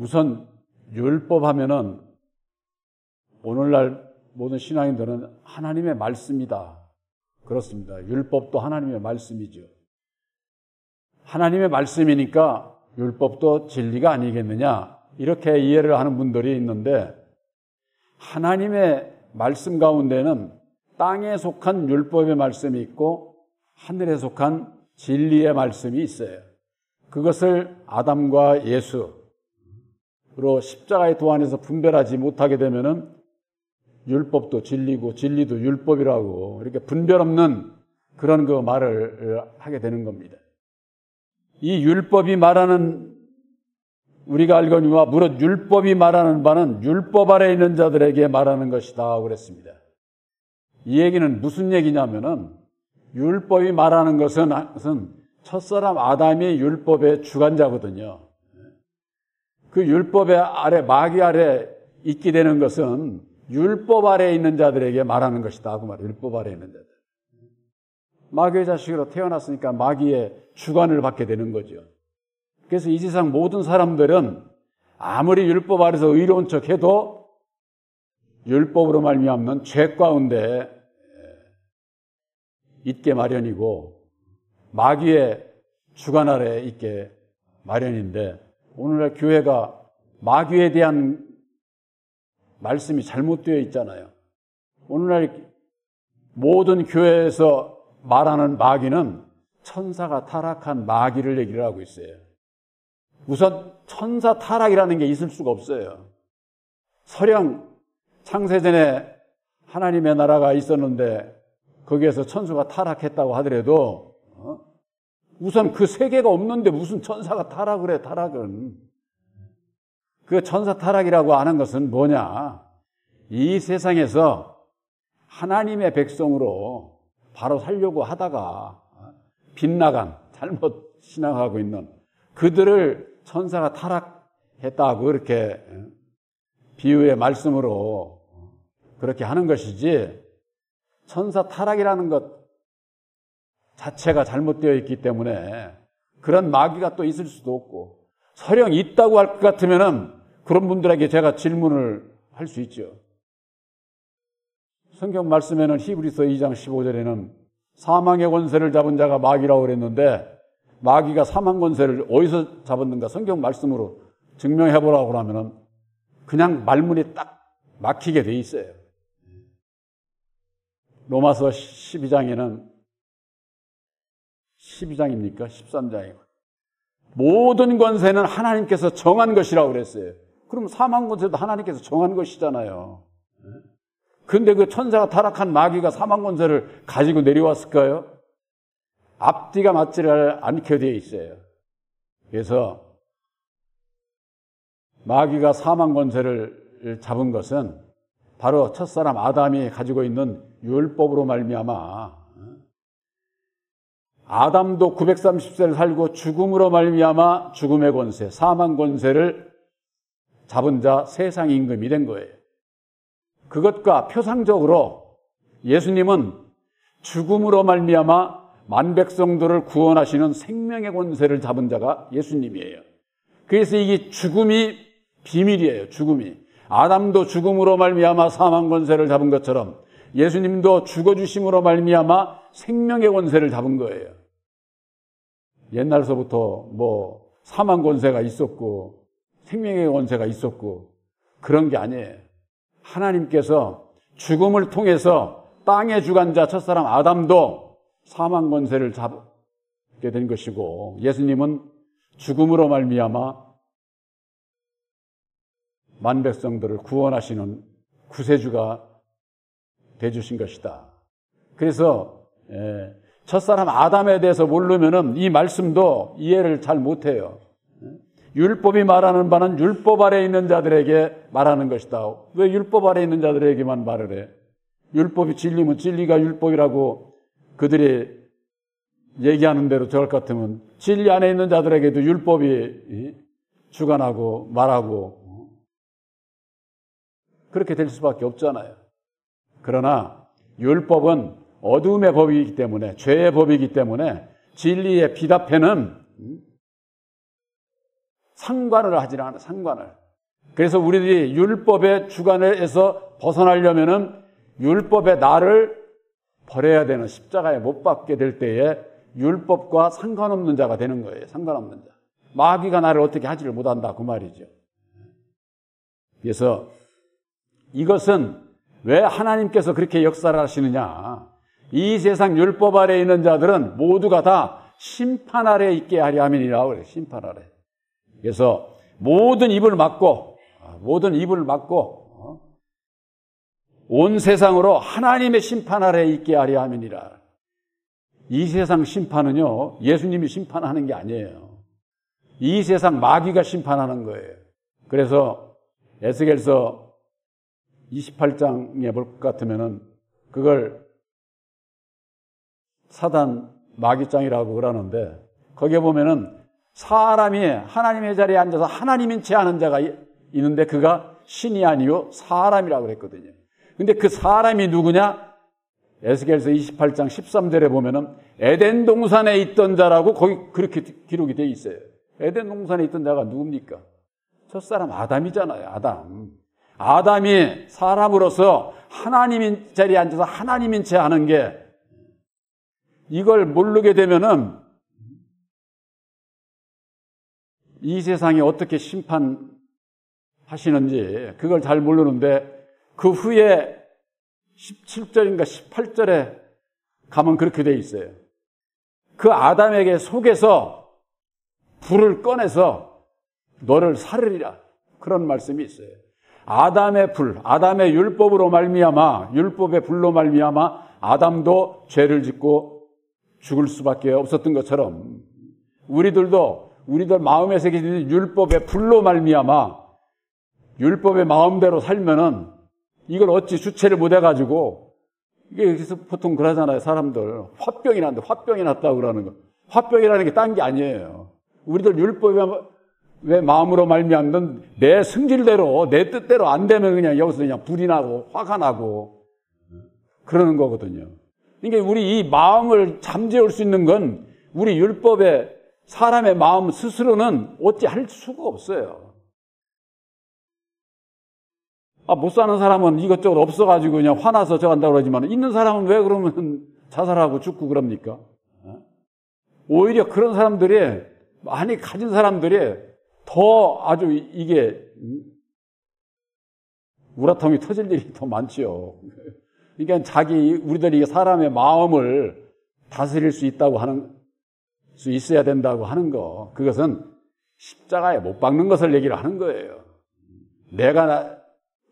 우선 율법 하면은 오늘날 모든 신앙인들은 하나님의 말씀이다. 그렇습니다. 율법도 하나님의 말씀이죠. 하나님의 말씀이니까 율법도 진리가 아니겠느냐, 이렇게 이해를 하는 분들이 있는데, 하나님의 말씀 가운데는 땅에 속한 율법의 말씀이 있고 하늘에 속한 진리의 말씀이 있어요. 그것을 아담과 예수로 십자가의 도 안에서 분별하지 못하게 되면은 율법도 진리고 진리도 율법이라고 이렇게 분별 없는 그런 그 말을 하게 되는 겁니다. 이 율법이 말하는, 우리가 알거니와 무릇 율법이 말하는 바는 율법 아래 있는 자들에게 말하는 것이다 그랬습니다. 이 얘기는 무슨 얘기냐면은, 율법이 말하는 것은 첫사람 아담이 율법의 주관자거든요. 그 율법의 아래, 마귀 아래 있게 되는 것은 율법 아래 있는 자들에게 말하는 것이다 그 말이에요. 율법 아래 있는 자들. 마귀의 자식으로 태어났으니까 마귀의 주관을 받게 되는 거죠. 그래서 이 세상 모든 사람들은 아무리 율법 아래서 의로운 척해도 율법으로 말미암는 죄 가운데 있게 마련이고 마귀의 주관 아래 있게 마련인데, 오늘날 교회가 마귀에 대한 말씀이 잘못되어 있잖아요. 오늘날 모든 교회에서 말하는 마귀는 천사가 타락한 마귀를 얘기를 하고 있어요. 우선 천사 타락이라는 게 있을 수가 없어요. 서령 창세전에 하나님의 나라가 있었는데 거기에서 천수가 타락했다고 하더라도 우선 그 세계가 없는데 무슨 천사가 타락을 해. 타락은 그 천사 타락이라고 하는 것은 뭐냐, 이 세상에서 하나님의 백성으로 바로 살려고 하다가 빗나간, 잘못 신앙하고 있는 그들을 천사가 타락했다고 이렇게 비유의 말씀으로 그렇게 하는 것이지, 천사 타락이라는 것 자체가 잘못되어 있기 때문에 그런 마귀가 또 있을 수도 없고, 설령 있다고 할 것 같으면은 그런 분들에게 제가 질문을 할 수 있죠. 성경 말씀에는 히브리서 2장 15절에는 사망의 권세를 잡은 자가 마귀라고 그랬는데, 마귀가 사망 권세를 어디서 잡았는가 성경 말씀으로 증명해보라고 하면은 그냥 말문이 딱 막히게 돼 있어요. 로마서 12장에는 12장입니까? 13장이고 모든 권세는 하나님께서 정한 것이라고 그랬어요. 그럼 사망 권세도 하나님께서 정한 것이잖아요. 근데 그 천사가 타락한 마귀가 사망 권세를 가지고 내려왔을까요? 앞뒤가 맞지를 않게 되어 있어요. 그래서 마귀가 사망 권세를 잡은 것은 바로 첫사람 아담이 가지고 있는 율법으로 말미암아, 아담도 930세를 살고 죽음으로 말미암아 죽음의 권세, 사망 권세를 잡은 자 세상 임금이 된 거예요. 그것과 표상적으로 예수님은 죽음으로 말미암아 만백성들을 구원하시는 생명의 권세를 잡은 자가 예수님이에요. 그래서 이게 죽음이 비밀이에요. 죽음이. 아담도 죽음으로 말미암아 사망 권세를 잡은 것처럼 예수님도 죽어주심으로 말미암아 생명의 권세를 잡은 거예요. 옛날서부터 뭐 사망 권세가 있었고 생명의 권세가 있었고 그런 게 아니에요. 하나님께서 죽음을 통해서 땅의 주관자 첫사람 아담도 사망 권세를 잡게 된 것이고, 예수님은 죽음으로 말미암아 만백성들을 구원하시는 구세주가 되주신 것이다. 그래서 첫사람 아담에 대해서 모르면은 이 말씀도 이해를 잘 못해요. 율법이 말하는 바는 율법 아래 있는 자들에게 말하는 것이다. 왜 율법 아래 있는 자들에게만 말을 해? 율법이 진리면 진리가 율법이라고 그들이 얘기하는 대로 저럴 것 같으면 진리 안에 있는 자들에게도 율법이 주관하고 말하고 그렇게 될 수밖에 없잖아요. 그러나 율법은 어둠의 법이기 때문에, 죄의 법이기 때문에 진리의 비답해는 상관을 하질 않아, 상관을. 그래서 우리들이 율법의 주관에서 벗어나려면은 율법의 나를 버려야 되는, 십자가에 못 박게 될 때에 율법과 상관없는 자가 되는 거예요. 상관없는 자. 마귀가 나를 어떻게 하지를 못한다, 그 말이죠. 그래서 이것은 왜 하나님께서 그렇게 역사를 하시느냐. 이 세상 율법 아래에 있는 자들은 모두가 다 심판 아래에 있게 하려 함이니라 그래요. 심판 아래. 그래서 모든 입을 막고 온 세상으로 하나님의 심판 아래에 있게 하려 함이니라. 이 세상 심판은요, 예수님이 심판하는 게 아니에요. 이 세상 마귀가 심판하는 거예요. 그래서 에스겔서 28장에 볼 것 같으면은 그걸 사단 마귀장이라고 그러는데, 거기에 보면은 사람이 하나님의 자리에 앉아서 하나님인 채 하는 자가 있는데 그가 신이 아니요 사람이라고 그랬거든요. 근데 그 사람이 누구냐? 에스겔서 28장 13절에 보면은 에덴 동산에 있던 자라고 거기 그렇게 기록이 되어 있어요. 에덴 동산에 있던 자가 누굽니까? 첫사람 아담이잖아요. 아담이 사람으로서 하나님인 자리에 앉아서 하나님인 채 하는 게, 이걸 모르게 되면은 이 세상이 어떻게 심판하시는지 그걸 잘 모르는데, 그 후에 17절인가 18절에 가면 그렇게 돼 있어요. 그 아담에게 속에서 불을 꺼내서 너를 살으리라, 그런 말씀이 있어요. 아담의 불, 아담의 율법으로 말미암아, 율법의 불로 말미암아 아담도 죄를 짓고 죽을 수밖에 없었던 것처럼 우리들 마음에 새겨진 율법의 불로 말미암아 율법의 마음대로 살면은 이걸 어찌 주체를 못 해가지고, 이게 여기서 보통 그러잖아요. 사람들 화병이 났다고 그러는 거. 화병이라는 게 딴 게 아니에요. 우리들 율법의 마음으로 말미암는 내 승질대로, 내 뜻대로 안 되면 그냥 여기서 그냥 불이 나고 화가 나고 그러는 거거든요. 그러니까 우리 이 마음을 잠재울 수 있는 건 우리 율법의 사람의 마음 스스로는 어찌 할 수가 없어요. 못 사는 사람은 이것저것 없어가지고 그냥 화나서 저간다고 그러지만, 있는 사람은 왜 그러면 자살하고 죽고 그럽니까? 오히려 그런 사람들이, 많이 가진 사람들이 더 아주 이게 우라통이 터질 일이 더 많지요. 그러니까 우리들이 사람의 마음을 다스릴 수 있어야 된다고 하는 거, 그것은 십자가에 못 박는 것을 얘기를 하는 거예요. 내가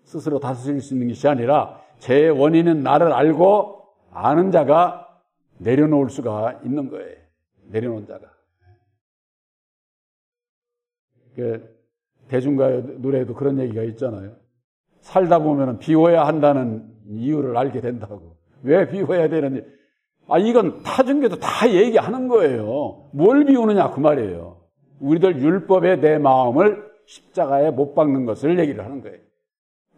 스스로 다스릴 수 있는 것이 아니라 제 원인은 나를 알고 아는 자가 내려놓을 수가 있는 거예요. 내려놓은 자가. 대중가요 노래에도 그런 얘기가 있잖아요. 살다 보면 비워야 한다는 이유를 알게 된다고. 왜 비워야 되는지. 이건 타중교도 다 얘기하는 거예요. 뭘 비우느냐 그 말이에요. 우리들 율법에 내 마음을 십자가에 못 박는 것을 얘기를 하는 거예요.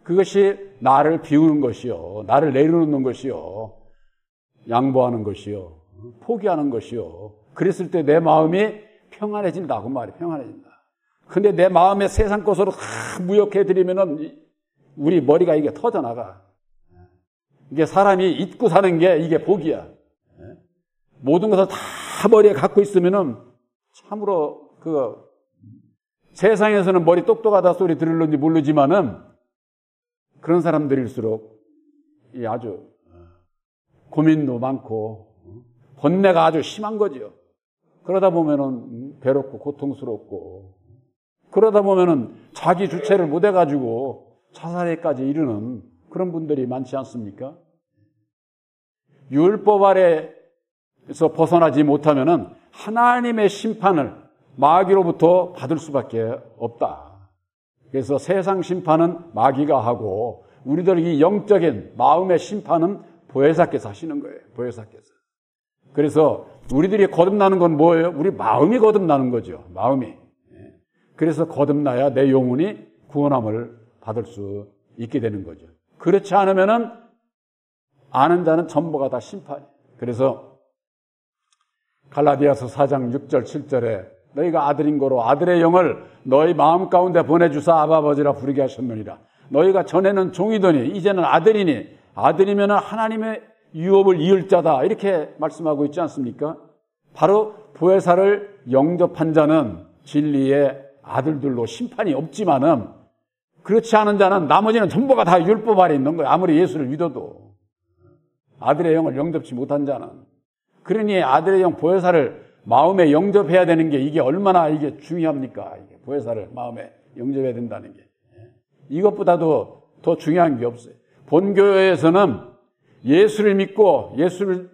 그것이 나를 비우는 것이요, 나를 내려놓는 것이요, 양보하는 것이요, 포기하는 것이요. 그랬을 때 내 마음이 평안해진다 그 말이에요. 평안해진다. 근데 내 마음에 세상 것으로 무역해드리면은 우리 머리가 이게 터져나가. 이게 사람이 잊고 사는 게 이게 복이야. 모든 것을 다 머리에 갖고 있으면은 참으로 세상에서는 머리 똑똑하다 소리 들을는지 모르지만은 그런 사람들일수록 아주 고민도 많고 번뇌가 아주 심한 거지요. 그러다 보면은 괴롭고 고통스럽고, 그러다 보면은 자기 주체를 못 해가지고 자살에까지 이르는 그런 분들이 많지 않습니까? 율법 아래에서 벗어나지 못하면은 하나님의 심판을 마귀로부터 받을 수밖에 없다. 그래서 세상 심판은 마귀가 하고 우리들 이 영적인 마음의 심판은 보혜사께서 하시는 거예요. 보혜사께서. 그래서 우리들이 거듭나는 건 뭐예요? 우리 마음이 거듭나는 거죠. 마음이. 그래서 거듭나야 내 영혼이 구원함을 받을 수 있게 되는 거죠. 그렇지 않으면은 아는 자는 전부가 다 심판이에요. 그래서 갈라디아서 4장 6절 7절에 너희가 아들인 거로 아들의 영을 너희 마음 가운데 보내주사 아바 아버지라 부르게 하셨느니라. 너희가 전에는 종이더니 이제는 아들이니 아들이면 하나님의 유업을 이을 자다. 이렇게 말씀하고 있지 않습니까? 바로 보혜사를 영접한 자는 진리의 아들들로 심판이 없지만은 그렇지 않은 자는 나머지는 전부가 다 율법 아래 있는 거예요. 아무리 예수를 믿어도. 아들의 영을 영접치 못한 자는. 그러니 아들의 영 보혜사를 마음에 영접해야 되는 게 이게 얼마나 이게 중요합니까? 이게 보혜사를 마음에 영접해야 된다는 게. 이것보다도 더 중요한 게 없어요. 본교회에서는 예수를 믿고 예수를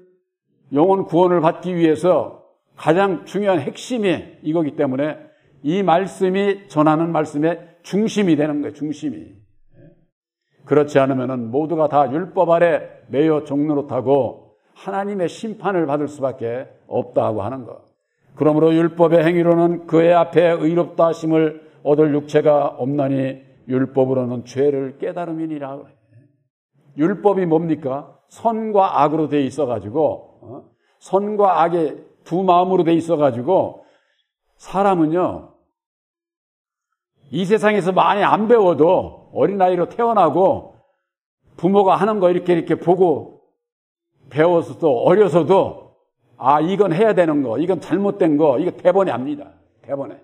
영혼 구원을 받기 위해서 가장 중요한 핵심이 이거기 때문에 이 말씀이 전하는 말씀의 중심이 되는 거예요. 중심이. 그렇지 않으면 모두가 다 율법 아래 매여 종노릇하고 하나님의 심판을 받을 수밖에 없다고 하는 것. 그러므로 율법의 행위로는 그의 앞에 의롭다 하심을 얻을 육체가 없나니 율법으로는 죄를 깨달음이니라. 율법이 뭡니까? 선과 악으로 돼 있어가지고 선과 악의 두 마음으로 돼 있어가지고 사람은요 이 세상에서 많이 안 배워도 어린아이로 태어나고 부모가 하는 거 이렇게 보고 배워서도 어려서도 아 이건 해야 되는 거 이건 잘못된 거 이거 대번에 압니다. 대번에.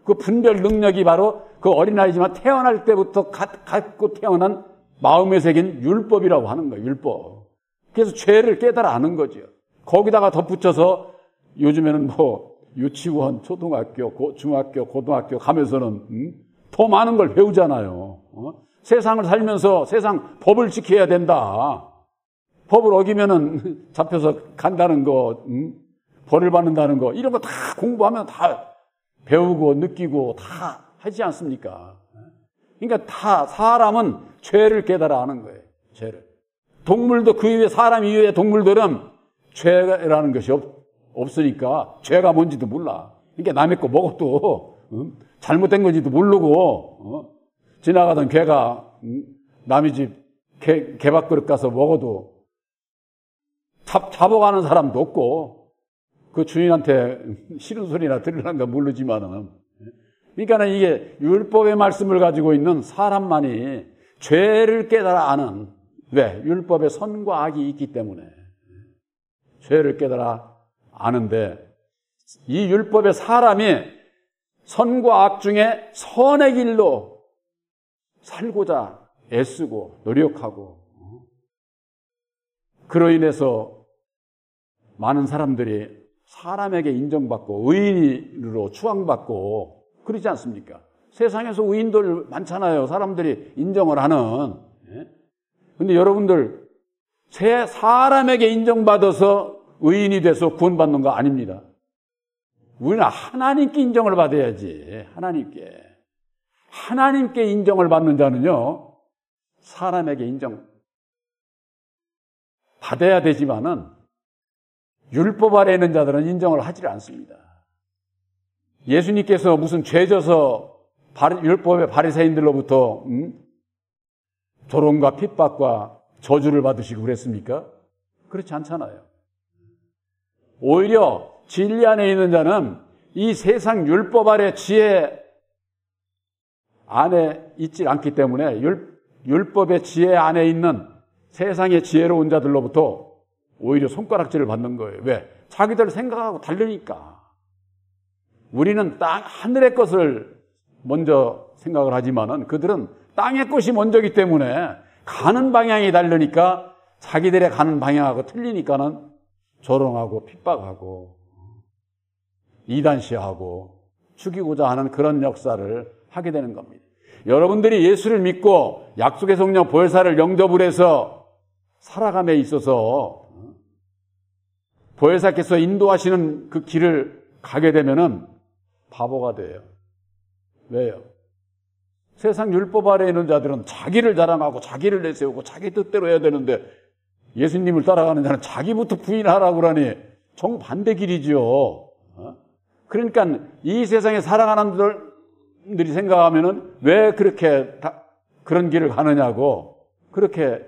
그 분별 능력이 바로 그 어린아이지만 태어날 때부터 갖고 태어난 마음에 새긴 율법이라고 하는 거예요. 율법. 그래서 죄를 깨달아 아는 거죠. 거기다가 덧붙여서 요즘에는 뭐 유치원, 초등학교, 중학교, 고등학교 가면서는 더 많은 걸 배우잖아요. 세상을 살면서 세상 법을 지켜야 된다. 법을 어기면은 잡혀서 간다는 거, 벌을 받는다는 거 이런 거 다 공부하면 다 배우고 느끼고 다 하지 않습니까? 그러니까 다 사람은 죄를 깨달아 아는 거예요. 죄를. 동물도 그 이외에 사람 이외의 동물들은 죄라는 것이 없으니까 죄가 뭔지도 몰라. 그러니까 남의 거 먹어도 잘못된 건지도 모르고 지나가던 개가 남의 집 개밥그릇 가서 먹어도 잡아가는 사람도 없고 그 주인한테 싫은 소리나 들으려는 건 모르지만은 그러니까 이게 율법의 말씀을 가지고 있는 사람만이 죄를 깨달아 아는 왜? 율법에 선과 악이 있기 때문에 죄를 깨달아 아는데 이 율법의 사람이 선과 악 중에 선의 길로 살고자 애쓰고 노력하고 그로 인해서 많은 사람들이 사람에게 인정받고 의인으로 추앙받고 그러지 않습니까? 세상에서 의인들 많잖아요. 사람들이 인정을 하는. 그런데 여러분들 사람에게 인정받아서 의인이 돼서 구원받는 거 아닙니다. 우리는 하나님께 인정을 받아야지. 하나님께 인정을 받는 자는요 사람에게 인정 받아야 되지만은 율법 아래 있는 자들은 인정을 하지 않습니다. 예수님께서 무슨 죄져서 율법의 바리새인들로부터 조롱과 핍박과 저주를 받으시고 그랬습니까? 그렇지 않잖아요. 오히려 진리 안에 있는 자는 이 세상 율법 아래 지혜 안에 있지 않기 때문에 율법의 지혜 안에 있는 세상의 지혜로운 자들로부터 오히려 손가락질을 받는 거예요. 왜? 자기들 생각하고 다르니까. 우리는 하늘의 것을 먼저 생각을 하지만은 그들은 땅의 것이 먼저기 때문에 가는 방향이 다르니까 자기들의 가는 방향하고 틀리니까는 조롱하고 핍박하고 이단시하고 죽이고자 하는 그런 역사를 하게 되는 겁니다. 여러분들이 예수를 믿고 약속의 성령 보혜사를 영접을 해서 살아감에 있어서 보혜사께서 인도하시는 그 길을 가게 되면은 바보가 돼요. 왜요? 세상 율법 아래에 있는 자들은 자기를 자랑하고 자기를 내세우고 자기 뜻대로 해야 되는데 예수님을 따라가는 자는 자기부터 부인하라고 그러니 정반대 길이죠. 그러니까 이 세상에 살아가는 분들이 생각하면은 왜 그렇게 그런 길을 가느냐고 그렇게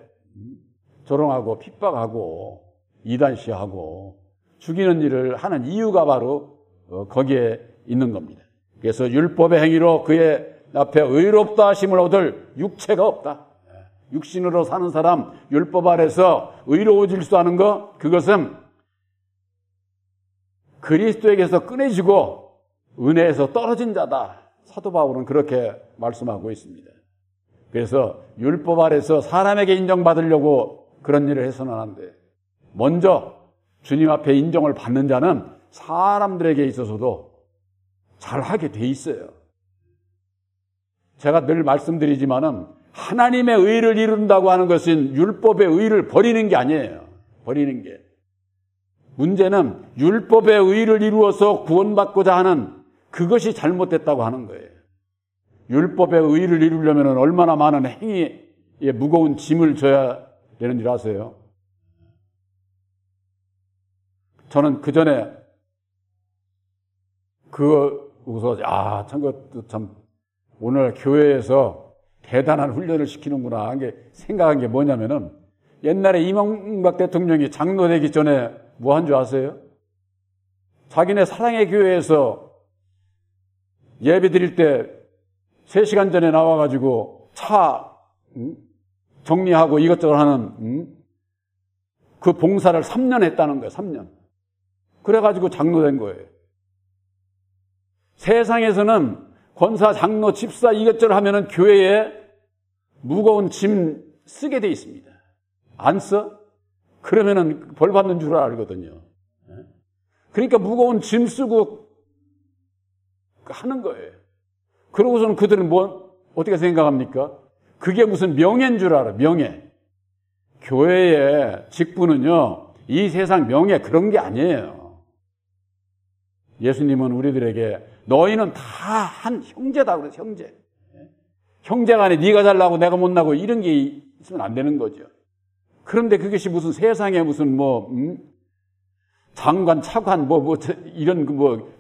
조롱하고 핍박하고 이단시하고 죽이는 일을 하는 이유가 바로 거기에 있는 겁니다. 그래서 율법의 행위로 그의 앞에 의롭다 하심을 얻을 육체가 없다. 육신으로 사는 사람, 율법 아래서 의로워질 수 하는 것, 그것은 그리스도에게서 끊어지고 은혜에서 떨어진 자다. 사도 바울은 그렇게 말씀하고 있습니다. 그래서 율법 아래서 사람에게 인정받으려고 그런 일을 해서는 안 돼. 먼저 주님 앞에 인정을 받는 자는 사람들에게 있어서도 잘하게 돼 있어요. 제가 늘 말씀드리지만은 하나님의 의를 이룬다고 하는 것은 율법의 의를 버리는 게 아니에요. 버리는 게. 문제는 율법의 의를 이루어서 구원받고자 하는 그것이 잘못됐다고 하는 거예요. 율법의 의를 이루려면 얼마나 많은 행위에 무거운 짐을 져야 되는 줄 아세요? 저는 그 전에 그거서 참 오늘 교회에서 대단한 훈련을 시키는구나 생각한 게 뭐냐면은 옛날에 이명박 대통령이 장로 되기 전에 뭐 한 줄 아세요? 자기네 사랑의 교회에서 예배 드릴 때 3시간 전에 나와가지고 차 정리하고 이것저것 하는 그 봉사를 3년 했다는 거예요. 3년. 그래가지고 장로 된 거예요. 세상에서는 권사, 장로, 집사 이것저것 하면은 교회에 무거운 짐 쓰게 돼 있습니다. 안 써? 그러면은 벌 받는 줄 알거든요. 그러니까 무거운 짐 쓰고 하는 거예요. 그러고서는 그들은 어떻게 생각합니까? 그게 무슨 명예인 줄 알아, 명예. 교회의 직분은요, 이 세상 명예 그런 게 아니에요. 예수님은 우리들에게 너희는 다 한 형제다 그래서 형제. 형제 간에 네가 잘나고 내가 못나고 이런 게 있으면 안 되는 거죠. 그런데 그것이 무슨 세상에 무슨 장관, 차관, 이런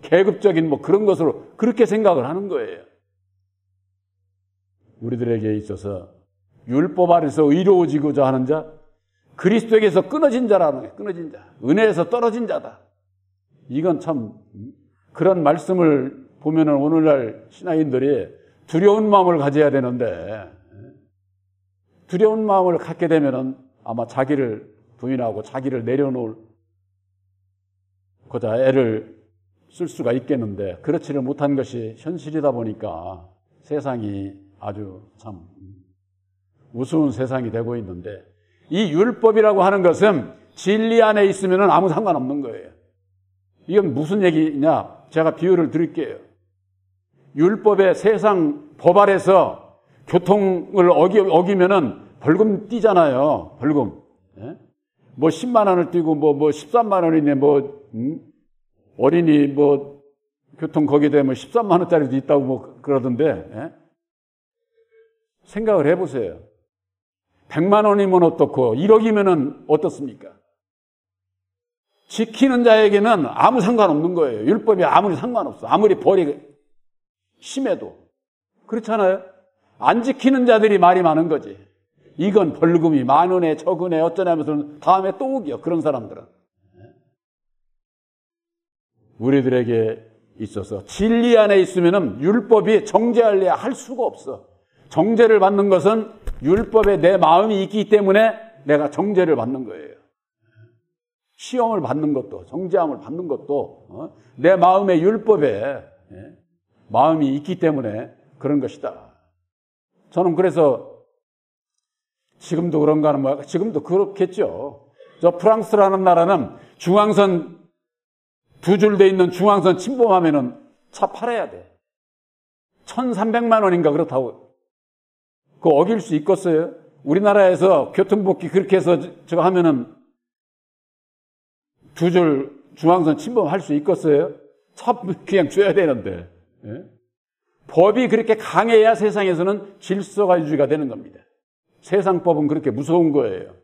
계급적인 그런 것으로 그렇게 생각을 하는 거예요. 우리들에게 있어서 율법 아래서 의로워지고자 하는 자, 그리스도에게서 끊어진 자라는 거예요. 끊어진 자. 은혜에서 떨어진 자다. 이건 참, 그런 말씀을 보면은 오늘날 신앙인들이 두려운 마음을 가져야 되는데, 두려운 마음을 갖게 되면은 아마 자기를 부인하고 자기를 내려놓을 고자 애를 쓸 수가 있겠는데 그렇지를 못한 것이 현실이다 보니까 세상이 아주 참 우스운 세상이 되고 있는데 이 율법이라고 하는 것은 진리 안에 있으면 아무 상관없는 거예요. 이건 무슨 얘기냐? 제가 비유를 드릴게요. 율법의 세상 법 아래서 교통을 어기면은 벌금 띄잖아요. 벌금. 예? 10만 원을 띄고 13만 원이네 어린이 교통 거기에 되면 13만 원짜리도 있다고 그러던데. 예? 생각을 해보세요. 100만 원이면 어떻고 1억이면은 어떻습니까? 지키는 자에게는 아무 상관없는 거예요. 율법이 아무리 상관없어. 아무리 벌이 심해도. 그렇잖아요? 안 지키는 자들이 말이 많은 거지. 이건 벌금이 10,000원에 적으네 어쩌냐면서 다음에 또 오기요. 그런 사람들은. 우리들에게 있어서 진리 안에 있으면은 율법이 정죄하려 할 수가 없어. 정죄를 받는 것은 율법에 내 마음이 있기 때문에 내가 정죄를 받는 거예요. 시험을 받는 것도, 정죄함을 받는 것도 내 마음의 율법에 마음이 있기 때문에 그런 것이다. 저는 그래서 지금도 그런가 하는 뭐야? 지금도 그렇겠죠. 저 프랑스라는 나라는 중앙선 2줄 돼 있는 중앙선 침범하면은 차 팔아야 돼. 1,300만 원인가 그렇다고. 그거 어길 수 있겠어요? 우리나라에서 교통복귀 그렇게 해서 저거 하면은 2줄 중앙선 침범할 수 있겠어요? 차 그냥 줘야 되는데. 예? 법이 그렇게 강해야 세상에서는 질서가 유지가 되는 겁니다. 세상법은 그렇게 무서운 거예요.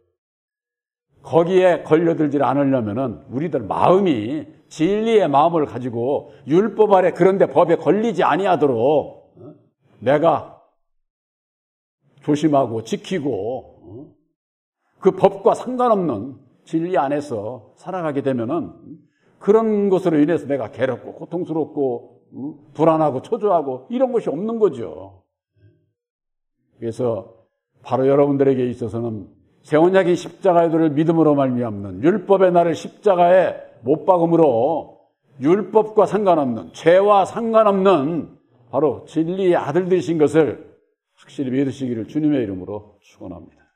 거기에 걸려들지 않으려면은 우리들 마음이 진리의 마음을 가지고 율법 아래 그런데 법에 걸리지 아니하도록 내가 조심하고 지키고 그 법과 상관없는 진리 안에서 살아가게 되면은 그런 것으로 인해서 내가 괴롭고 고통스럽고 불안하고 초조하고 이런 것이 없는 거죠. 그래서 바로 여러분들에게 있어서는 새 언약인 십자가의 도를 믿음으로 말미암는 율법의 나를 십자가에 못 박음으로 율법과 상관없는 죄와 상관없는 바로 진리의 아들 되신 것을 확실히 믿으시기를 주님의 이름으로 축원합니다.